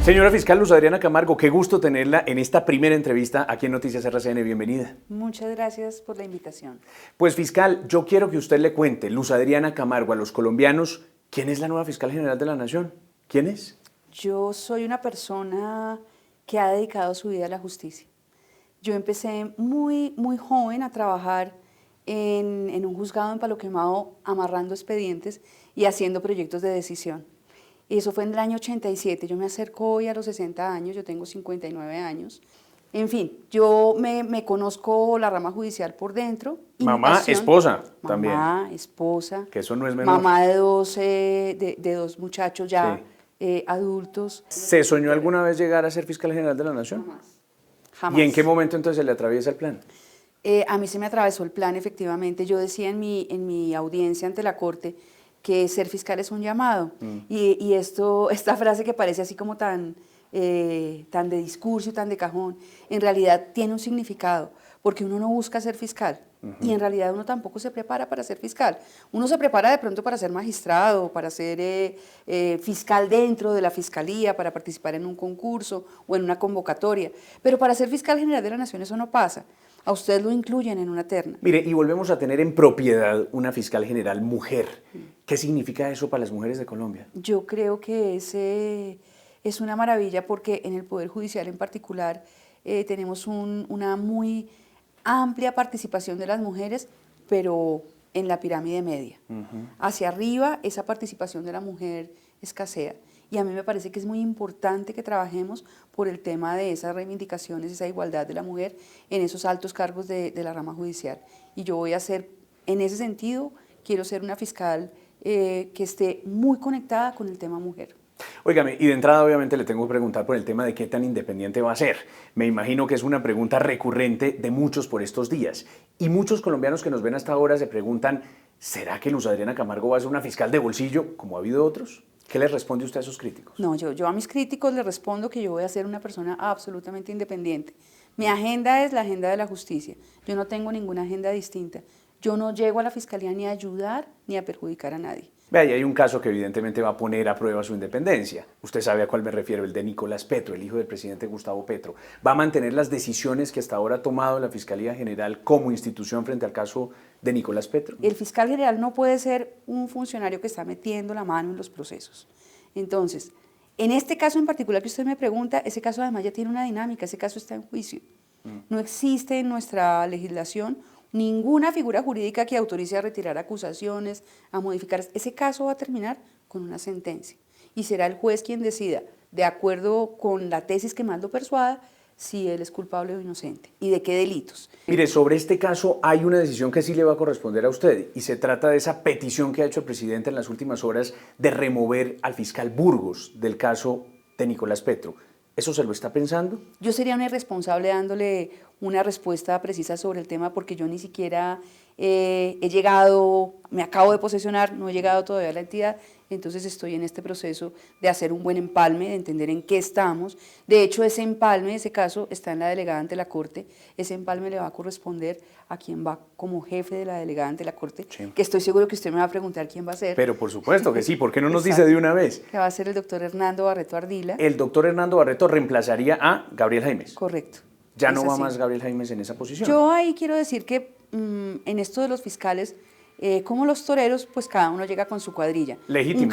Señora fiscal Luz Adriana Camargo, qué gusto tenerla en esta primera entrevista aquí en Noticias RCN. Bienvenida. Muchas gracias por la invitación. Pues fiscal, yo quiero que usted le cuente, Luz Adriana Camargo, a los colombianos, ¿quién es la nueva fiscal general de la Nación? ¿Quién es? Yo soy una persona que ha dedicado su vida a la justicia. Yo empecé muy joven a trabajar en un juzgado en Palo Quemado, amarrando expedientes y haciendo proyectos de decisión. Y eso fue en el año 87. Yo me acerco hoy a los 60 años, yo tengo 59 años. En fin, yo me conozco la rama judicial por dentro. Mamá, esposa también. Mamá, esposa. Que eso no es menor. Mamá de dos muchachos ya adultos. ¿Se soñó alguna vez llegar a ser fiscal general de la Nación? Jamás. ¿Y en qué momento entonces se le atraviesa el plan? A mí se me atravesó el plan, efectivamente. Yo decía en mi audiencia ante la Corte que ser fiscal es un llamado. Y esta frase que parece así como tan de discurso y tan de cajón, en realidad tiene un significado, porque uno no busca ser fiscal. Y en realidad uno tampoco se prepara para ser fiscal. Uno se prepara de pronto para ser magistrado, para ser fiscal dentro de la fiscalía, para participar en un concurso o en una convocatoria. Pero para ser fiscal general de la Nación eso no pasa. A usted lo incluyen en una terna. Mire, y volvemos a tener en propiedad una fiscal general mujer. ¿Qué significa eso para las mujeres de Colombia? Yo creo que es una maravilla porque en el Poder Judicial en particular tenemos una muy amplia participación de las mujeres, pero en la pirámide media. Hacia arriba esa participación de la mujer escasea. Y a mí me parece que es muy importante que trabajemos por el tema de esas reivindicaciones, esa igualdad de la mujer en esos altos cargos de la rama judicial. Y yo voy a ser, en ese sentido, quiero ser una fiscal que esté muy conectada con el tema mujer. Óigame, y de entrada obviamente le tengo que preguntar por el tema de qué tan independiente va a ser. Me imagino que es una pregunta recurrente de muchos por estos días. Y muchos colombianos que nos ven hasta ahora se preguntan, ¿será que Luz Adriana Camargo va a ser una fiscal de bolsillo, como ha habido otros? ¿Qué le responde usted a esos críticos? No, yo a mis críticos les respondo que yo voy a ser una persona absolutamente independiente. Mi agenda es la agenda de la justicia. Yo no tengo ninguna agenda distinta. Yo no llego a la fiscalía ni a ayudar ni a perjudicar a nadie. Vea, y hay un caso que evidentemente va a poner a prueba su independencia. Usted sabe a cuál me refiero, el de Nicolás Petro, el hijo del presidente Gustavo Petro. ¿Va a mantener las decisiones que hasta ahora ha tomado la Fiscalía General como institución frente al caso de Nicolás Petro? El fiscal general no puede ser un funcionario que está metiendo la mano en los procesos. Entonces, en este caso en particular que usted me pregunta, ese caso además ya tiene una dinámica, ese caso está en juicio. No existe en nuestra legislación ninguna figura jurídica que autorice a retirar acusaciones, a modificar. Ese caso va a terminar con una sentencia y será el juez quien decida, de acuerdo con la tesis que más lo persuada, si él es culpable o inocente y de qué delitos. Mire, sobre este caso hay una decisión que sí le va a corresponder a usted y se trata de esa petición que ha hecho el presidente en las últimas horas de remover al fiscal Burgos del caso de Nicolás Petro. ¿Eso se lo está pensando? Yo sería una irresponsable dándole una respuesta precisa sobre el tema porque yo ni siquiera he llegado, me acabo de posesionar, no he llegado todavía a la entidad, entonces estoy en este proceso de hacer un buen empalme, de entender en qué estamos. De hecho, ese empalme, ese caso, está en la delegada ante la Corte, ese empalme le va a corresponder a quien va como jefe de la delegada ante la Corte, sí. Que estoy seguro que usted me va a preguntar quién va a ser. Pero por supuesto que sí, ¿por qué no nos dice de una vez? Que va a ser el doctor Hernando Barreto Ardila. El doctor Hernando Barreto reemplazaría a Gabriel Jaimes. Correcto. ¿Ya no va más Gabriel Jaimes en esa posición? Yo ahí quiero decir que en esto de los fiscales, como los toreros, pues cada uno llega con su cuadrilla. Legítimo.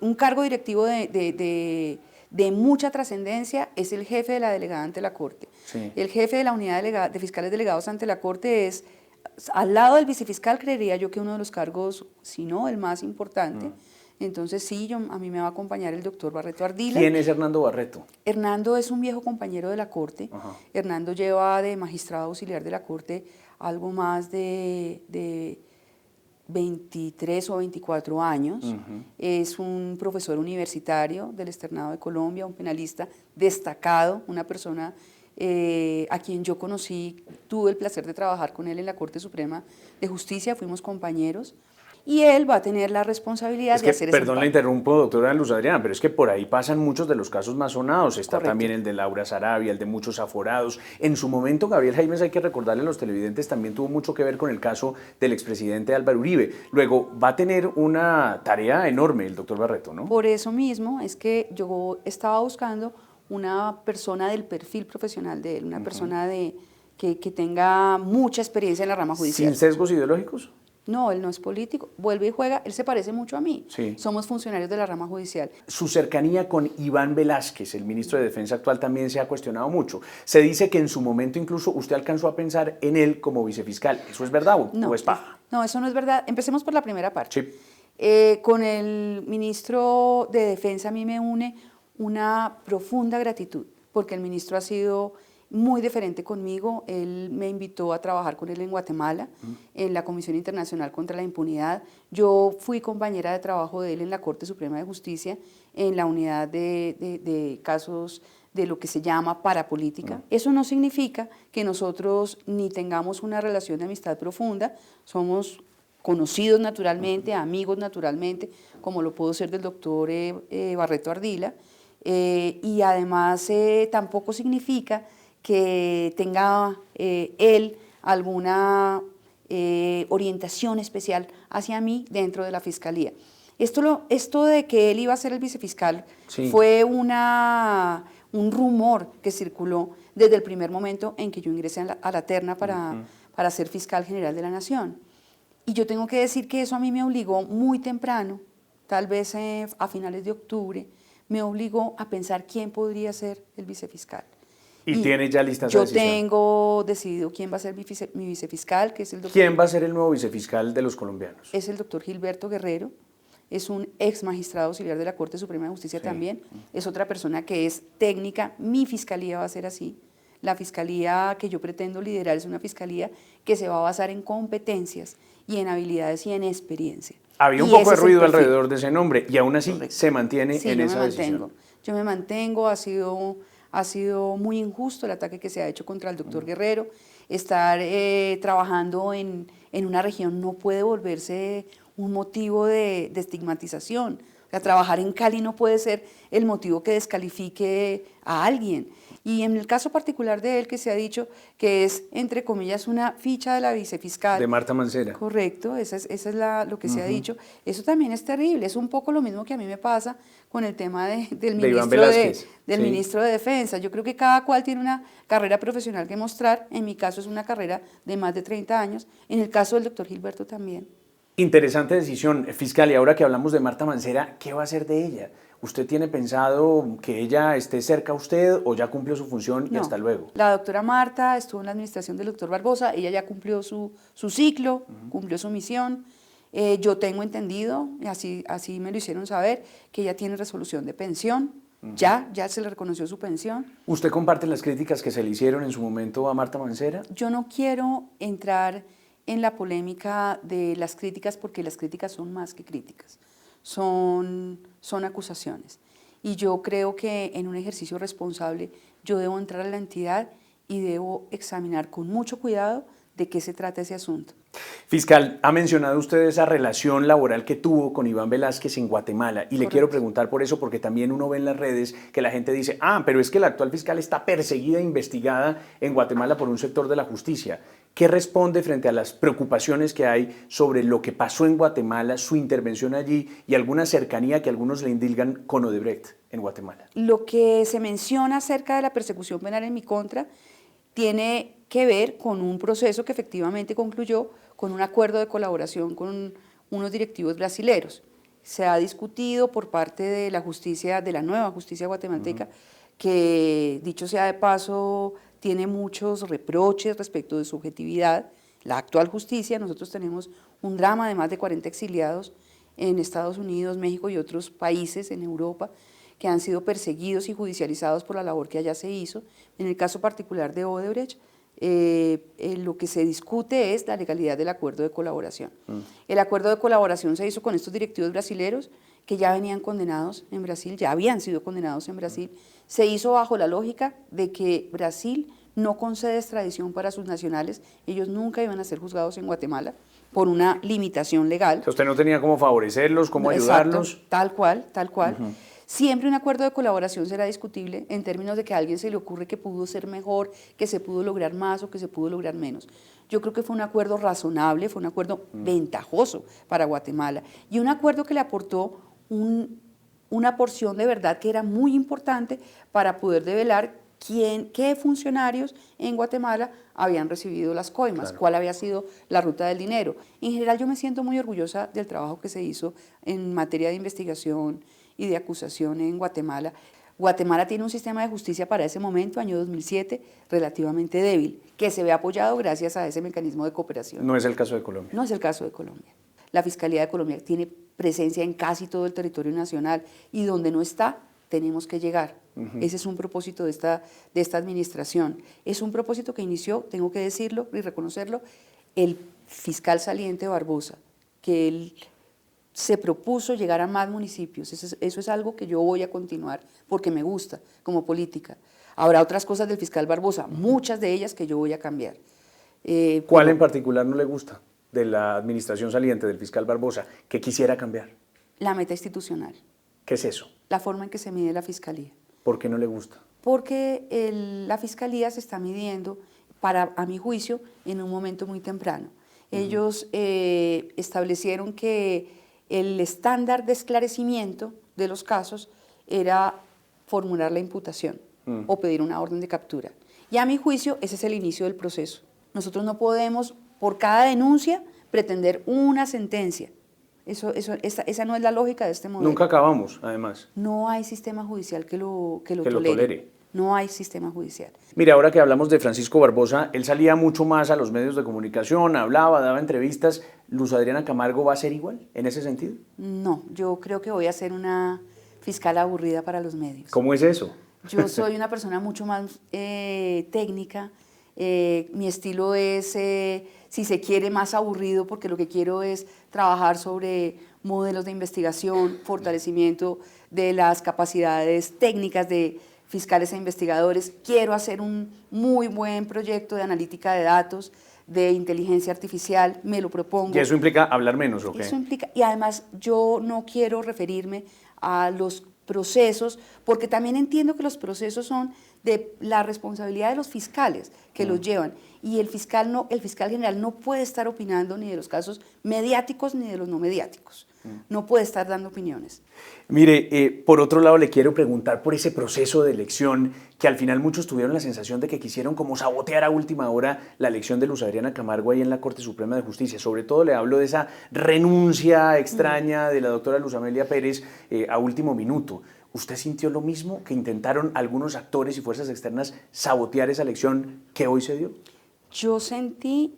Un cargo directivo de mucha trascendencia es el jefe de la delegada ante la Corte. Sí. El jefe de la unidad de fiscales delegados ante la Corte es, al lado del vicefiscal, creería yo que uno de los cargos, si no el más importante. Entonces sí, a mí me va a acompañar el doctor Barreto Ardila. ¿Quién es Hernando Barreto? Hernando es un viejo compañero de la Corte. Ajá. Hernando lleva de magistrado auxiliar de la Corte algo más de 23 o 24 años. Es un profesor universitario del Externado de Colombia, un penalista destacado, una persona a quien yo conocí, tuve el placer de trabajar con él en la Corte Suprema de Justicia, fuimos compañeros. y él va a tener la responsabilidad de hacer ese perdón, la impacto. interrumpo, doctora Luz Adriana, pero es que por ahí pasan muchos de los casos más sonados. Está Correcto. también el de Laura Sarabia, el de muchos aforados. En su momento, Gabriel Jaimes, hay que recordarle a los televidentes, también tuvo mucho que ver con el caso del expresidente Álvaro Uribe. Luego, va a tener una tarea enorme el doctor Barreto, ¿no? Por eso mismo es que yo estaba buscando una persona del perfil profesional de él, una persona que tenga mucha experiencia en la rama judicial. ¿Sin sesgos ideológicos? No, él no es político, vuelve y juega, él se parece mucho a mí. Sí. Somos funcionarios de la rama judicial. Su cercanía con Iván Velásquez, el ministro de Defensa actual, también se ha cuestionado mucho. Se dice que en su momento incluso usted alcanzó a pensar en él como vicefiscal. ¿Eso es verdad o es paja? No, eso no es verdad. Empecemos por la primera parte. Sí. Con el ministro de Defensa a mí me une una profunda gratitud, porque el ministro ha sido muy diferente conmigo. Él me invitó a trabajar con él en Guatemala, en la Comisión Internacional contra la Impunidad. Yo fui compañera de trabajo de él en la Corte Suprema de Justicia, en la unidad de casos de lo que se llama parapolítica. Eso no significa que nosotros ni tengamos una relación de amistad profunda, somos conocidos naturalmente, amigos naturalmente, como lo puedo ser del doctor Barreto Ardila, y además tampoco significa que tenga él alguna orientación especial hacia mí dentro de la Fiscalía. Esto de que él iba a ser el vicefiscal fue un rumor que circuló desde el primer momento en que yo ingresé a la terna para ser fiscal general de la Nación. Y yo tengo que decir que eso a mí me obligó muy temprano, tal vez a finales de octubre, me obligó a pensar quién podría ser el vicefiscal. ¿Y tiene ya lista esa yo decisión? Tengo decidido quién va a ser mi vicefiscal, que es el doctor... ¿Quién va a ser el nuevo vicefiscal de los colombianos? Es el doctor Gilberto Guerrero, es un ex magistrado auxiliar de la Corte Suprema de Justicia también, es otra persona que es técnica, mi fiscalía va a ser así. La fiscalía que yo pretendo liderar es una fiscalía que se va a basar en competencias y en habilidades y en experiencia. Había un poco de ruido alrededor de ese nombre y aún así se mantiene en esa decisión. Yo me mantengo, ha sido muy injusto el ataque que se ha hecho contra el doctor Guerrero. Estar trabajando en una región no puede volverse un motivo de estigmatización. O sea, trabajar en Cali no puede ser el motivo que descalifique a alguien. Y en el caso particular de él, que se ha dicho que es, entre comillas, una ficha de la vicefiscal. De Marta Mancera. Correcto, esa es lo que se ha dicho. Eso también es terrible, es un poco lo mismo que a mí me pasa con el tema del ministro de Defensa. Yo creo que cada cual tiene una carrera profesional que mostrar. En mi caso es una carrera de más de 30 años. En el caso del doctor Gilberto también. Interesante decisión, fiscal. Y ahora que hablamos de Marta Mancera, ¿qué va a hacer de ella? ¿Usted tiene pensado que ella esté cerca a usted o ya cumplió su función y hasta luego? La doctora Marta estuvo en la administración del doctor Barbosa, ella ya cumplió su ciclo, cumplió su misión. Yo tengo entendido, así me lo hicieron saber, que ella tiene resolución de pensión, ya se le reconoció su pensión. ¿Usted comparte las críticas que se le hicieron en su momento a Marta Mancera? Yo no quiero entrar en la polémica de las críticas porque las críticas son más que críticas. Son acusaciones. Y yo creo que en un ejercicio responsable yo debo entrar a la entidad y debo examinar con mucho cuidado de qué se trata ese asunto. Fiscal, ha mencionado usted esa relación laboral que tuvo con Iván Velásquez en Guatemala y le quiero preguntar por eso porque también uno ve en las redes que la gente dice, pero es que la actual fiscal está perseguida e investigada en Guatemala por un sector de la justicia. ¿Qué responde frente a las preocupaciones que hay sobre lo que pasó en Guatemala, su intervención allí y alguna cercanía que algunos le indilgan con Odebrecht en Guatemala? Lo que se menciona acerca de la persecución penal en mi contra tiene que ver con un proceso que efectivamente concluyó con un acuerdo de colaboración con unos directivos brasileros. Se ha discutido por parte de la justicia, de la nueva justicia guatemalteca, que dicho sea de paso, tiene muchos reproches respecto de su objetividad. La actual justicia, nosotros tenemos un drama de más de 40 exiliados en Estados Unidos, México y otros países en Europa que han sido perseguidos y judicializados por la labor que allá se hizo. En el caso particular de Odebrecht, lo que se discute es la legalidad del acuerdo de colaboración. El acuerdo de colaboración se hizo con estos directivos brasileros que ya venían condenados en Brasil, ya habían sido condenados en Brasil. Se hizo bajo la lógica de que Brasil no concede extradición para sus nacionales, ellos nunca iban a ser juzgados en Guatemala, por una limitación legal. O sea, usted no tenía cómo favorecerlos, cómo ayudarlos. Exacto, tal cual, tal cual. Siempre un acuerdo de colaboración será discutible en términos de que a alguien se le ocurre que pudo ser mejor, que se pudo lograr más o que se pudo lograr menos. Yo creo que fue un acuerdo razonable, fue un acuerdo ventajoso para Guatemala y un acuerdo que le aportó una porción de verdad que era muy importante para poder develar qué funcionarios en Guatemala habían recibido las coimas, Claro. cuál había sido la ruta del dinero. En general yo me siento muy orgullosa del trabajo que se hizo en materia de investigación y de acusación en Guatemala. Guatemala tiene un sistema de justicia para ese momento, año 2007, relativamente débil, que se ve apoyado gracias a ese mecanismo de cooperación. No es el caso de Colombia. No es el caso de Colombia. La Fiscalía de Colombia tiene presencia en casi todo el territorio nacional y donde no está, tenemos que llegar. Ese es un propósito de esta administración. Es un propósito que inició, tengo que decirlo y reconocerlo, el fiscal saliente Barbosa, que él se propuso llegar a más municipios. Eso es algo que yo voy a continuar porque me gusta como política. Habrá otras cosas del fiscal Barbosa, muchas de ellas que yo voy a cambiar. ¿Cuál en particular no le gusta de la administración saliente del fiscal Barbosa que quisiera cambiar? La meta institucional. ¿Qué es eso? La forma en que se mide la fiscalía. ¿Por qué no le gusta? Porque la fiscalía se está midiendo, a mi juicio, en un momento muy temprano. Ellos establecieron que el estándar de esclarecimiento de los casos era formular la imputación o pedir una orden de captura. Y a mi juicio, ese es el inicio del proceso. Nosotros no podemos, por cada denuncia, pretender una sentencia. Esa no es la lógica de este modelo. Nunca acabamos, además. No hay sistema judicial que lo lo tolere. No hay sistema judicial. Mire, ahora que hablamos de Francisco Barbosa, él salía mucho más a los medios de comunicación, hablaba, daba entrevistas. ¿Luz Adriana Camargo va a ser igual en ese sentido? No, yo creo que voy a ser una fiscal aburrida para los medios. ¿Cómo es eso? Yo soy una persona mucho más técnica. Mi estilo es, si se quiere, más aburrido, porque lo que quiero es trabajar sobre modelos de investigación, fortalecimiento de las capacidades técnicas de fiscales e investigadores. Quiero hacer un muy buen proyecto de analítica de datos, de inteligencia artificial, me lo propongo. ¿Y eso implica hablar menos o qué? Eso implica, y además yo no quiero referirme a los procesos, porque también entiendo que los procesos son de la responsabilidad de los fiscales que los llevan, y el fiscal general no puede estar opinando ni de los casos mediáticos ni de los no mediáticos, no puede estar dando opiniones. Mire, por otro lado le quiero preguntar por ese proceso de elección que al final muchos tuvieron la sensación de que quisieron como sabotear a última hora la elección de Luz Adriana Camargo ahí en la Corte Suprema de Justicia. Sobre todo le hablo de esa renuncia extraña de la doctora Luz Amelia Pérez a último minuto. ¿Usted sintió lo mismo, que intentaron algunos actores y fuerzas externas sabotear esa elección que hoy se dio? Yo sentí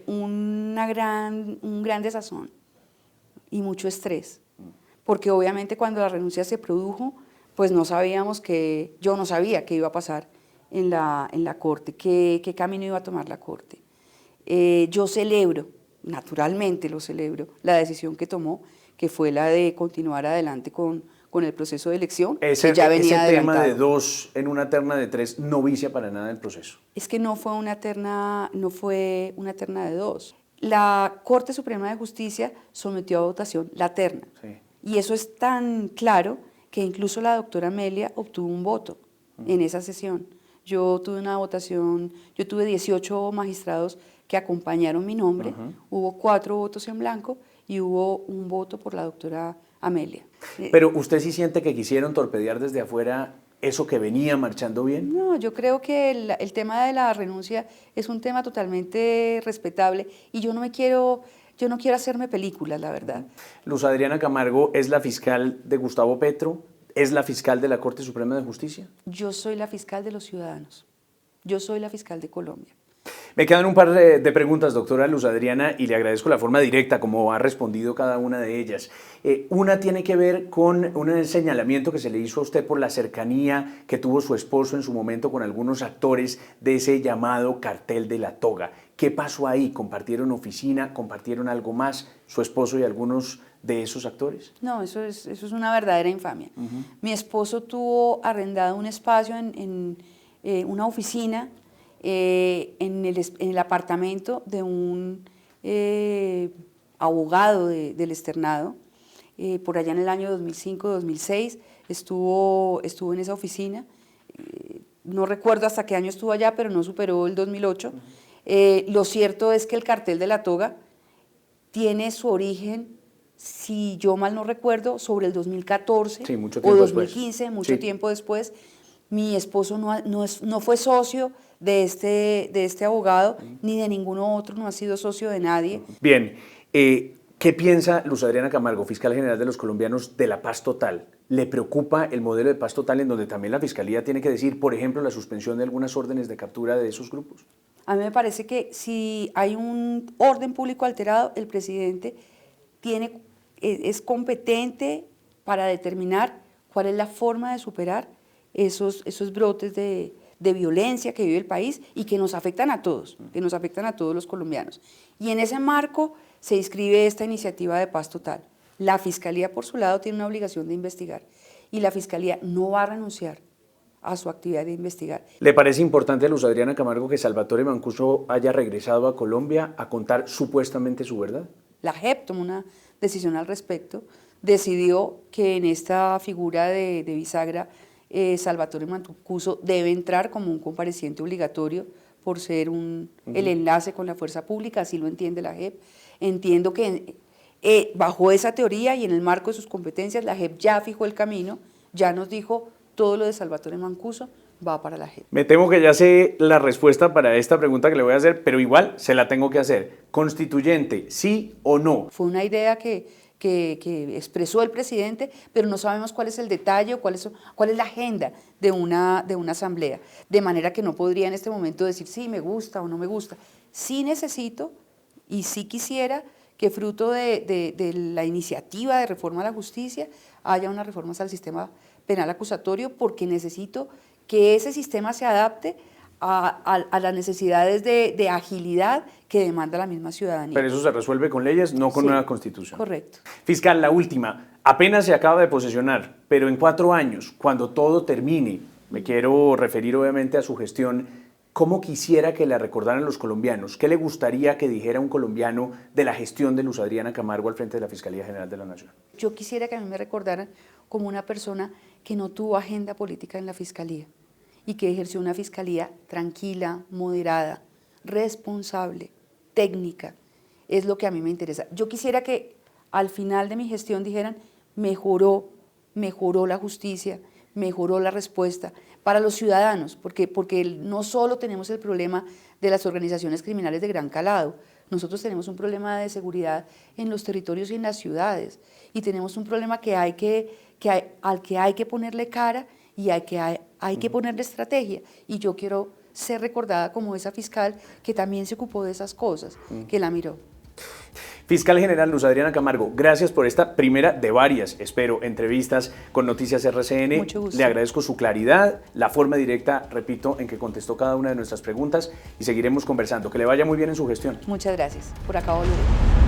un gran desazón y mucho estrés, porque obviamente cuando la renuncia se produjo, pues yo no sabía qué iba a pasar en la Corte, qué camino iba a tomar la Corte. Yo celebro, naturalmente lo celebro, la decisión que tomó, que fue la de continuar adelante con el proceso de elección, que ya venía ese tema adelantado. de 2 en una terna de 3 no vicia para nada el proceso. Es que no fue una terna de 2. La Corte Suprema de Justicia sometió a votación la terna. Sí. Y eso es tan claro que incluso la doctora Amelia obtuvo un voto en esa sesión. Yo tuve 18 magistrados que acompañaron mi nombre, hubo 4 votos en blanco y hubo un voto por la doctora Amelia. Pero ¿usted sí siente que quisieron torpedear desde afuera eso que venía marchando bien? No, yo creo que el tema de la renuncia es un tema totalmente respetable y yo no quiero hacerme películas, la verdad. Luz Adriana Camargo es la fiscal de Gustavo Petro, es la fiscal de la Corte Suprema de Justicia. Yo soy la fiscal de los ciudadanos, yo soy la fiscal de Colombia. Me quedan un par de preguntas, doctora Luz Adriana, y le agradezco la forma directa como ha respondido cada una de ellas. Una tiene que ver con un señalamiento que se le hizo a usted por la cercanía que tuvo su esposo en su momento con algunos actores de ese llamado cartel de la toga. ¿Qué pasó ahí? ¿Compartieron oficina? ¿Compartieron algo más su esposo y algunos de esos actores? No, eso es una verdadera infamia. Mi esposo tuvo arrendado un espacio en una oficina en el apartamento de un abogado del externado. Por allá en el año 2005-2006 estuvo en esa oficina. No recuerdo hasta qué año estuvo allá, pero no superó el 2008. Lo cierto es que el cartel de la toga tiene su origen, si yo mal no recuerdo, sobre el 2014 sí, mucho o tiempo 2015, después. mucho Sí. tiempo después. Mi esposo no fue socio de este abogado, ni de ninguno otro, no ha sido socio de nadie. Bien, ¿qué piensa Luz Adriana Camargo, fiscal general de los colombianos, de la paz total? ¿Le preocupa el modelo de paz total en donde también la Fiscalía tiene que decir, por ejemplo, la suspensión de algunas órdenes de captura de esos grupos? A mí me parece que si hay un orden público alterado, el presidente es competente para determinar cuál es la forma de superar esos brotes de violencia que vive el país y que nos afectan a todos, los colombianos. Y en ese marco se inscribe esta iniciativa de paz total. La Fiscalía, por su lado, tiene una obligación de investigar y la Fiscalía no va a renunciar a su actividad de investigar. ¿Le parece importante a Luz Adriana Camargo que Salvatore Mancuso haya regresado a Colombia a contar supuestamente su verdad? La JEP tomó una decisión al respecto, decidió que en esta figura de bisagra Salvatore Mancuso debe entrar como un compareciente obligatorio por ser el enlace con la fuerza pública, así lo entiende la JEP. Entiendo que bajo esa teoría y en el marco de sus competencias, la JEP ya fijó el camino, ya nos dijo todo lo de Salvatore Mancuso va para la JEP. Me temo que ya sé la respuesta para esta pregunta que le voy a hacer, pero igual se la tengo que hacer. ¿Constituyente, sí o no? Fue una idea que expresó el presidente, pero no sabemos cuál es el detalle o cuál es la agenda de una asamblea, de manera que no podría en este momento decir sí, me gusta o no me gusta. Sí necesito y sí quisiera que fruto de la iniciativa de reforma a la justicia haya unas reformas al sistema penal acusatorio, porque necesito que ese sistema se adapte a las necesidades de agilidad que demanda la misma ciudadanía. Pero eso se resuelve con leyes, no con Sí, una constitución. Correcto. Fiscal, la última. Apenas se acaba de posesionar, pero en 4 años, cuando todo termine, me quiero referir obviamente a su gestión, ¿cómo quisiera que la recordaran los colombianos? ¿Qué le gustaría que dijera un colombiano de la gestión de Luz Adriana Camargo al frente de la Fiscalía General de la Nación? Yo quisiera que a mí me recordaran como una persona que no tuvo agenda política en la Fiscalía y que ejerció una Fiscalía tranquila, moderada, responsable, técnica. Es lo que a mí me interesa. Yo quisiera que al final de mi gestión dijeran, mejoró la justicia, mejoró la respuesta para los ciudadanos, porque no solo tenemos el problema de las organizaciones criminales de gran calado, nosotros tenemos un problema de seguridad en los territorios y en las ciudades, y tenemos un problema al que hay que ponerle cara y hay que ponerle estrategia, y yo quiero ser recordada como esa fiscal que también se ocupó de esas cosas, que la miró. Fiscal General Luz Adriana Camargo, gracias por esta primera de varias, espero, entrevistas con Noticias RCN. Mucho gusto. Le agradezco su claridad, la forma directa, repito, en que contestó cada una de nuestras preguntas y seguiremos conversando. Que le vaya muy bien en su gestión. Muchas gracias. Por acá volveré.